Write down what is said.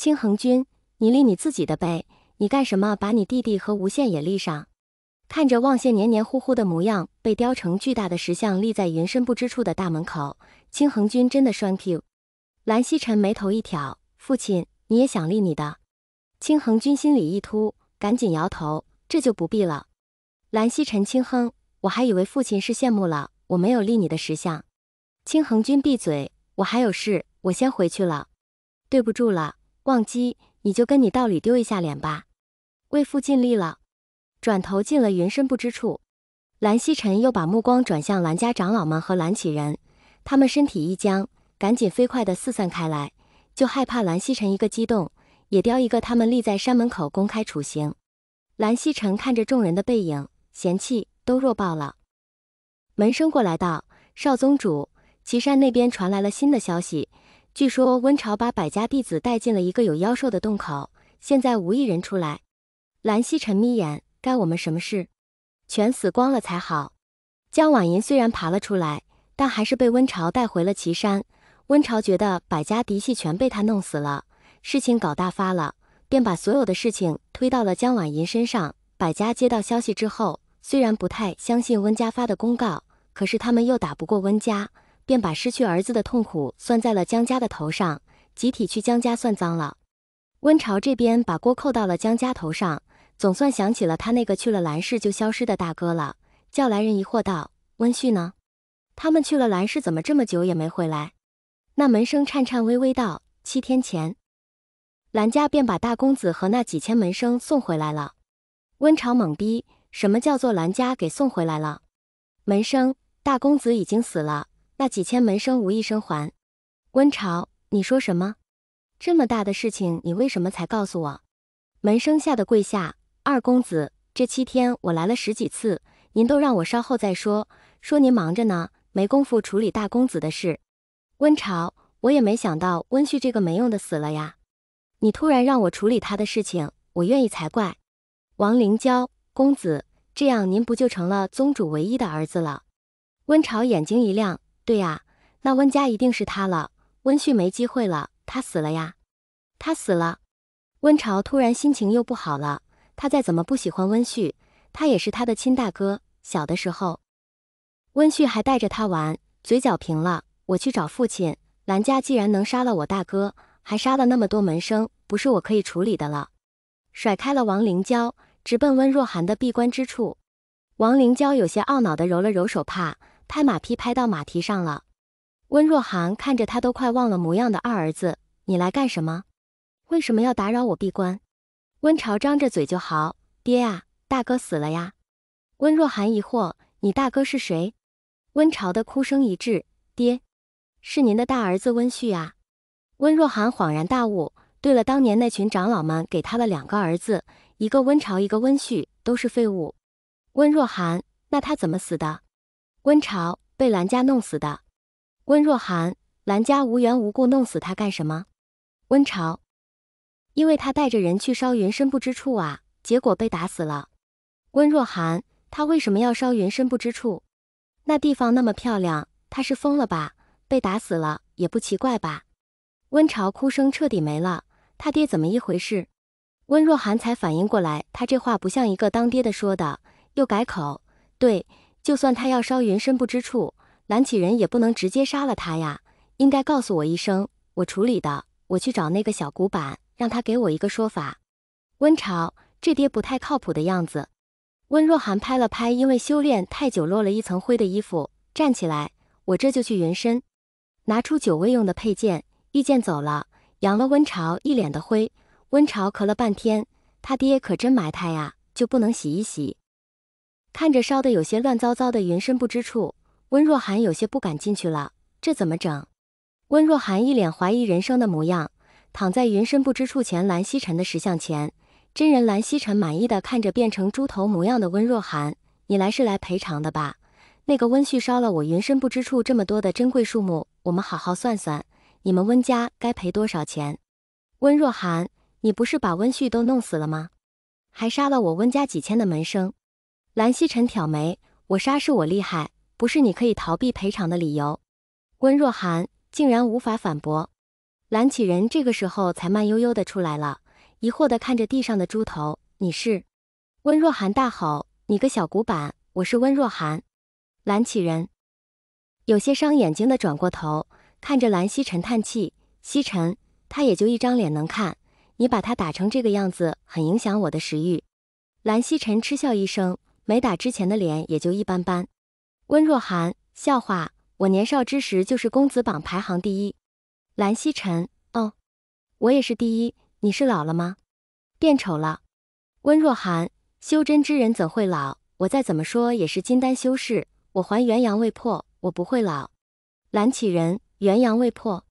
青恒君，你立你自己的呗，你干什么把你弟弟和无限也立上？看着望线黏黏糊糊的模样，被雕成巨大的石像立在云深不知处的大门口，青恒君真的栓 Q。蓝曦臣眉头一挑，父亲，你也想立你的？青恒君心里一突，赶紧摇头，这就不必了。蓝曦臣轻哼，我还以为父亲是羡慕了，我没有立你的石像。青恒君闭嘴，我还有事，我先回去了。对不住了，忘机，你就跟你道理丢一下脸吧。为父尽力了。转头进了云深不知处，蓝曦臣又把目光转向蓝家长老们和蓝启仁，他们身体一僵，赶紧飞快地四散开来，就害怕蓝曦臣一个激动，也叼一个他们立在山门口公开处刑。蓝曦臣看着众人的背影，嫌弃都弱爆了。门生过来道：少宗主，岐山那边传来了新的消息，据说温朝把百家弟子带进了一个有妖兽的洞口，现在无一人出来。蓝曦臣眯眼，该我们什么事？全死光了才好。江婉银虽然爬了出来，但还是被温朝带回了岐山。温朝觉得百家嫡系全被他弄死了，事情搞大发了，便把所有的事情推到了江婉银身上。百家接到消息之后，虽然不太相信温家发的公告，可是他们又打不过温家，便把失去儿子的痛苦算在了江家的头上，集体去江家算账了。温朝这边把锅扣到了江家头上，总算想起了他那个去了蓝氏就消失的大哥了，叫来人疑惑道：温旭呢？他们去了蓝氏怎么这么久也没回来？那门生颤颤巍巍道：7天前。蓝家便把大公子和那几千门生送回来了。温朝懵逼，什么叫做蓝家给送回来了？门生，大公子已经死了，那几千门生无一生还。温朝，你说什么？这么大的事情你为什么才告诉我？门生吓得跪下，二公子，这7天我来了10几次，您都让我稍后再说，说您忙着呢，没工夫处理大公子的事。温朝，我也没想到温旭这个没用的死了呀，你突然让我处理他的事情，我愿意才怪。王灵娇，公子，这样您不就成了宗主唯一的儿子了？温朝眼睛一亮，对呀，那温家一定是他了，温旭没机会了，他死了呀。他死了。温朝突然心情又不好了，他再怎么不喜欢温旭，他也是他的亲大哥，小的时候温旭还带着他玩，嘴角平了，我去找父亲，蓝家既然能杀了我大哥，还杀了那么多门生，不是我可以处理的了。甩开了王灵娇，直奔温若寒的闭关之处。王灵娇有些懊恼地揉了揉手帕，拍马屁拍到马蹄上了。温若寒看着他都快忘了模样的二儿子，你来干什么？为什么要打扰我闭关？温朝张着嘴就嚎，爹啊，大哥死了呀。温若寒疑惑，你大哥是谁？温朝的哭声一滞，爹，是您的大儿子温旭啊。温若寒恍然大悟，对了，当年那群长老们给他了2个儿子，一个温朝一个温旭，都是废物。温若寒，那他怎么死的？温朝，被蓝家弄死的。温若寒，蓝家无缘无故弄死他干什么？温朝，因为他带着人去烧云深不知处啊，结果被打死了。温若寒，他为什么要烧云深不知处？那地方那么漂亮，他是疯了吧？被打死了也不奇怪吧？温朝哭声彻底没了，他爹怎么一回事？温若寒才反应过来，他这话不像一个当爹的说的，又改口，对，就算他要烧云深不知处，蓝启仁也不能直接杀了他呀，应该告诉我一声，我处理的，我去找那个小古板，让他给我一个说法。温朝，这爹不太靠谱的样子。温若寒拍了拍因为修炼太久落了一层灰的衣服，站起来，我这就去云深。拿出久未用的佩剑，御剑走了，扬了温朝一脸的灰。温朝咳了半天，他爹可真埋汰呀，就不能洗一洗？看着烧得有些乱糟糟的云深不知处，温若寒有些不敢进去了，这怎么整？温若寒一脸怀疑人生的模样，躺在云深不知处前蓝曦臣的石像前，真人蓝曦臣满意的看着变成猪头模样的温若寒，你来是来赔偿的吧？那个温旭烧了我云深不知处这么多的珍贵树木，我们好好算算，你们温家该赔多少钱？温若寒，你不是把温旭都弄死了吗？还杀了我温家几千的门生。蓝曦臣挑眉，我杀是我厉害，不是你可以逃避赔偿的理由。温若寒竟然无法反驳。蓝启仁这个时候才慢悠悠的出来了，疑惑的看着地上的猪头，你是？温若寒大吼，你个小古板，我是温若寒。蓝启仁有些伤眼睛的转过头，看着蓝曦臣叹气，曦臣，他也就一张脸能看，你把他打成这个样子，很影响我的食欲。蓝曦臣嗤笑一声，没打之前的脸也就一般般。温若寒，笑话，我年少之时就是公子榜排行第一。蓝曦臣，哦，我也是第一，你是老了吗？变丑了。温若寒，修真之人怎会老？我再怎么说也是金丹修士，我还元阳未破，我不会老。蓝启仁，元阳未破。